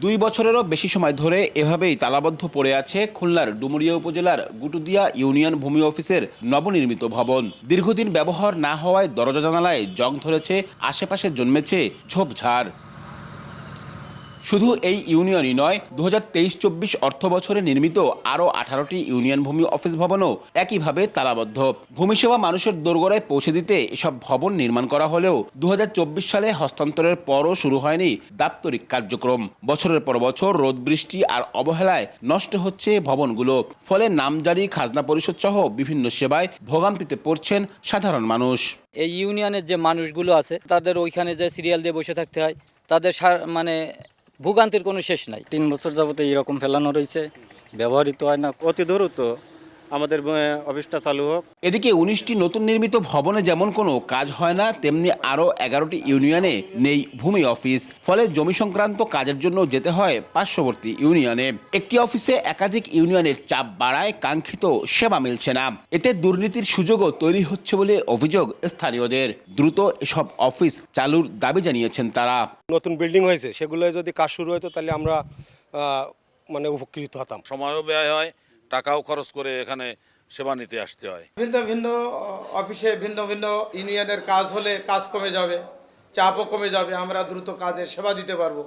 2 বছরেরও বেশি সময় ধরে এভাবেই তালাবদ্ধ পড়ে আছে খুলনার ডুমুরিয়া উপজেলার গুটুদিয়া ইউনিয়ন ভূমি অফিসের নবনির্মিত ভবন। দীর্ঘদিন ব্যবহার না হওয়ায় দরজা জানালায় জং ধরেছে, আশেপাশে জন্মেছে ঝোপঝাড়। শুধু এই ইউনিয়নই নয়, 2023-24 অর্থ বছরে নির্মিত আরও 18টি ইউনিয়ন ভূমি অফিস ভবনও একইভাবে তালাবদ্ধ। ভূমি সেবা মানুষের দোরগোড়ায় পৌঁছে দিতে এসব ভবন নির্মাণ করা হলেও 2024 সালে হস্তান্তরের পরও শুরু হয়নি দাপ্তরিক কার্যক্রম। বছরের পর বছর রোদ বৃষ্টি আর অবহেলায় নষ্ট হচ্ছে ভবনগুলো। ফলে নামজারি, খাজনা পরিশোধ সহ বিভিন্ন সেবায় ভোগান্তিতে পড়ছেন সাধারণ মানুষ। এই ইউনিয়নের যে মানুষগুলো আছে তাদের ওইখানে যে সিরিয়াল দিয়ে বসে থাকতে হয়, তাদের মানে ভোগান্তির কোনো শেষ নাই। 3 বছর যাবত এইরকম ফেলানো রয়েছে, ব্যবহৃত হয় না। অতি দ্রুত আমাদের অফিসটা চালু হোক। এদিকে 19টি নতুন নির্মিত ভবনে যেমন কোনো কাজ হয় না, তেমনি আরও 11টি ইউনিয়নে নেই ভূমি অফিস। ফলে জমি সংক্রান্ত কাজের জন্য যেতে হয় পার্শ্ববর্তী ইউনিয়নে। একটি অফিসে একাধিক ইউনিয়নের চাপ বাড়ায় কাঙ্ক্ষিত সেবা মিলছে না। এতে দুর্নীতির সুযোগও তৈরি হচ্ছে বলে অভিযোগ স্থানীয়দের। দ্রুত এসব অফিস চালুর দাবি জানিয়েছেন তারা। নতুন বিল্ডিং হয়েছে, সেগুলো যদি কাজ শুরু হতো তাহলে আমরা উপকৃত হতাম। সময়ও ব্যয় হয়, টাকাও খরচ করে এখানে সেবা নিতে আসতে হয়। ভিন্ন ভিন্ন অফিসে ভিন্ন ভিন্ন ইউনিয়নের কাজ হলে কাজ কমে যাবে, চাপও কমে যাবে, আমরা দ্রুত কাজের সেবা দিতে পারবো।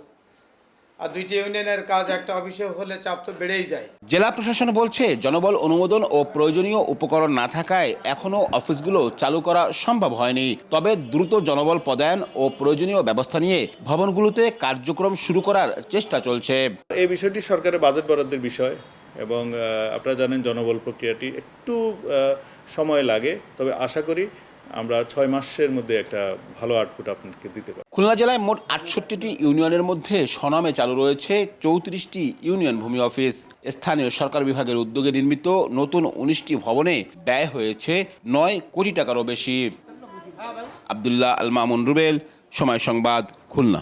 আর 2টি ইউনিয়নের কাজ একটা অফিসে হলে চাপ তো বেড়েই যায়। জেলা প্রশাসন বলছে, জনবল অনুমোদন ও প্রয়োজনীয় উপকরণ না থাকায় এখনও অফিসগুলো চালু করা সম্ভব হয়নি। তবে দ্রুত জনবল পদায়ন ও প্রয়োজনীয় ব্যবস্থা নিয়ে ভবনগুলোতে কার্যক্রম শুরু করার চেষ্টা চলছে। এই বিষয়টি সরকারের বাজেট বরাদ্দের বিষয় এবং আপনারা জানেন জনবল প্রক্রিয়াটি একটু সময় লাগে, তবে আশা করি আমরা 6 মাসের মধ্যে একটা ভালো আউটপুট আপনাকে দিতে পারি। খুলনা জেলায় মোট 68টি ইউনিয়নের মধ্যে স্বনামে চালু রয়েছে 34টি ইউনিয়ন ভূমি অফিস। স্থানীয় সরকার বিভাগের উদ্যোগে নির্মিত নতুন 19টি ভবনে ব্যয় হয়েছে 9 কোটি টাকারও বেশি। আব্দুল্লাহ আল মামুন রুবেল, সময় সংবাদ, খুলনা।